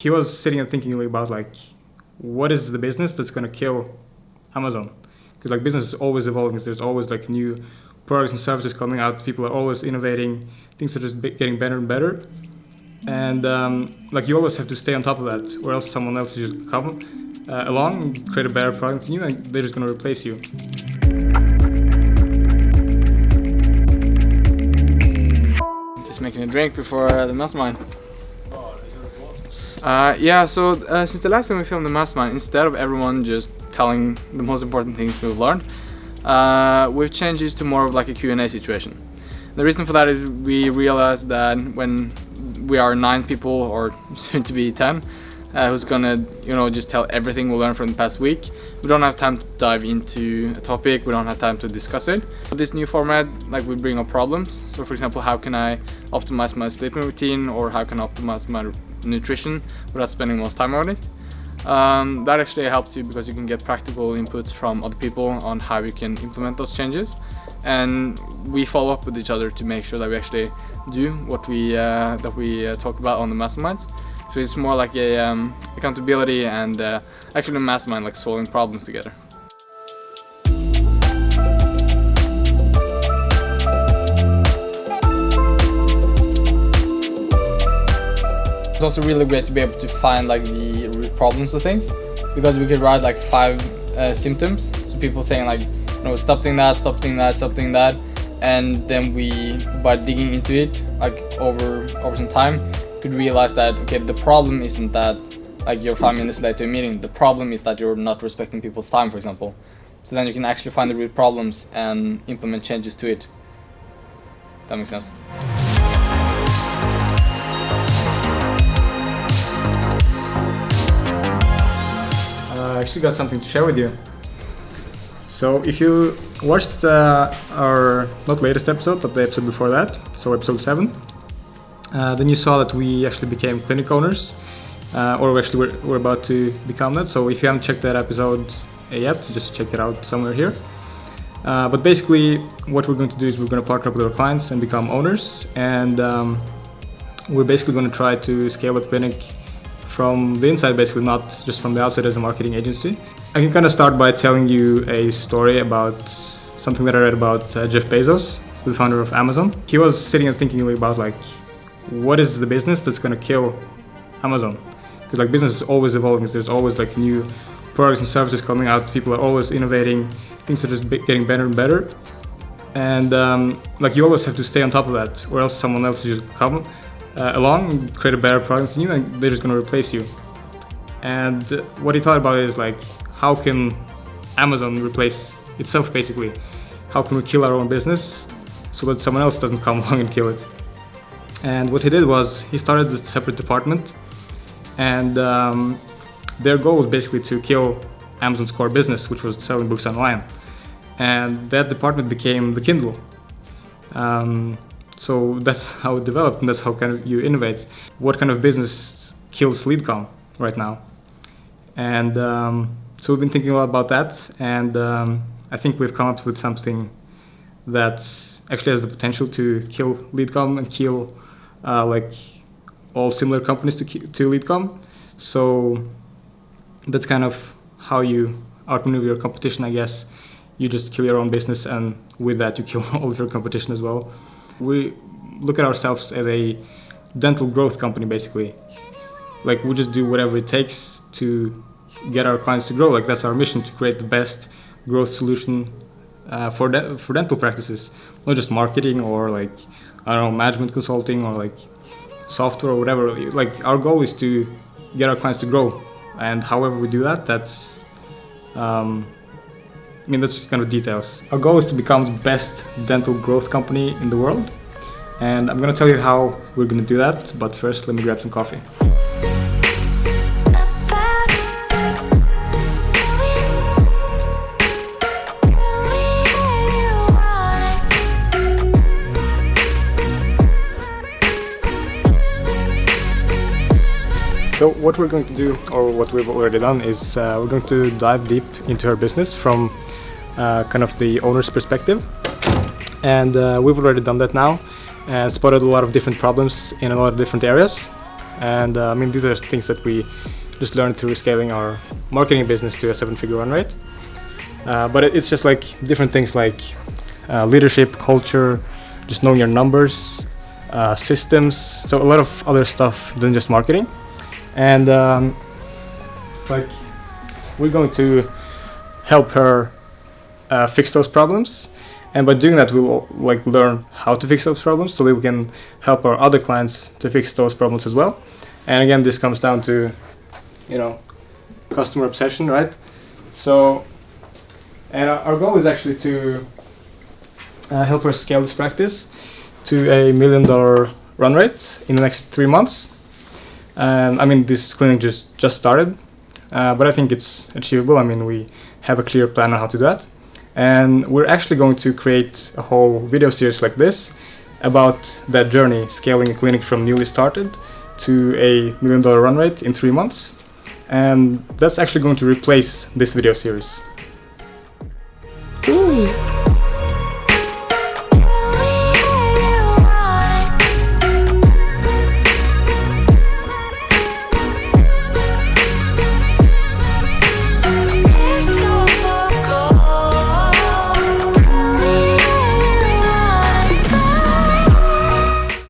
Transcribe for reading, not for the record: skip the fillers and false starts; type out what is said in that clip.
He was sitting and thinking about like, what is the business that's going to kill Amazon? Because like business is always evolving. There's always like new products and services coming out. People are always innovating. Things are just getting better and better. And like you always have to stay on top of that, or else someone else will just come along, create a better product than you, and they're just going to replace you. Just making a drink before the mastermind. Since the last time we filmed the mastermind, instead of everyone just telling the most important things we've learned, we've changed this to more of like a Q&A situation. The reason for that is we realized that when we are 9 people, or soon to be 10, who's gonna just tell everything we learned from the past week, we don't have time to dive into a topic, we don't have time to discuss it. With this new format, like, we bring up problems. So for example, how can I optimize my sleeping routine, or how can I optimize my nutrition without spending most time on it. That actually helps you because you can get practical inputs from other people on how you can implement those changes, and we follow up with each other to make sure that we actually do what we talk about on the masterminds. So it's more like a accountability and actually a mastermind, like solving problems together. It's also really great to be able to find like the root problems of things, because we could write like 5 symptoms. So people saying like, stop doing that, stop doing that, stop doing that, and then we, by digging into it, like over some time, could realize that okay, the problem isn't that like you're 5 minutes late to a meeting. The problem is that you're not respecting people's time, for example. So then you can actually find the root problems and implement changes to it. That makes sense. I actually got something to share with you. So if you watched our, not latest episode, but the episode before that, so episode 7, then you saw that we actually became clinic owners, or we're about to become that. So if you haven't checked that episode yet, just check it out somewhere here. But basically what we're going to do is we're going to partner up with our clients and become owners, and we're basically going to try to scale the clinic from the inside, basically, not just from the outside as a marketing agency. I can kind of start by telling you a story about something that I read about Jeff Bezos, the founder of Amazon. He was sitting and thinking about like, what is the business that's going to kill Amazon? Because like business is always evolving. There's always like new products and services coming out. People are always innovating. Things are just getting better and better. And like you always have to stay on top of that, or else someone else will just come along, create a better product than you, and they're just going to replace you. And what he thought about is like, how can Amazon replace itself, basically? How can we kill our own business so that someone else doesn't come along and kill it? And what he did was he started a separate department, and their goal was basically to kill Amazon's core business, which was selling books online. And that department became the Kindle. So that's how it developed, and that's how kind of you innovate. What kind of business kills Leadcom right now? And so we've been thinking a lot about that, and I think we've come up with something that actually has the potential to kill Leadcom and kill like all similar companies to Leadcom. So that's kind of how you outmaneuver your competition, I guess. You just kill your own business, and with that you kill all of your competition as well. We look at ourselves as a dental growth company, basically. Like, we just do whatever it takes to get our clients to grow. Like, that's our mission, to create the best growth solution for dental practices. Not just marketing or like, I don't know, management consulting or like software or whatever. Like, our goal is to get our clients to grow, and however we do that, that's that's just kind of details. Our goal is to become the best dental growth company in the world, and I'm going to tell you how we're going to do that, but first let me grab some coffee. So what we're going to do, or what we've already done, is we're going to dive deep into our business from kind of the owner's perspective. And we've already done that now and spotted a lot of different problems in a lot of different areas. And I mean, these are things that we just learned through scaling our marketing business to a 7-figure run rate. But it's just like different things like leadership, culture, just knowing your numbers, systems, so a lot of other stuff than just marketing. And like we're going to help her fix those problems, and by doing that we'll like learn how to fix those problems so that we can help our other clients to fix those problems as well. And again, this comes down to, you know, customer obsession, right? So, and our goal is actually to help her scale this practice to $1 million run rate in the next 3 months. And I mean, this clinic just started, but I think it's achievable. I mean, we have a clear plan on how to do that. And we're actually going to create a whole video series like this about that journey, scaling a clinic from newly started to a $1 million run rate in 3 months. And that's actually going to replace this video series. Ooh.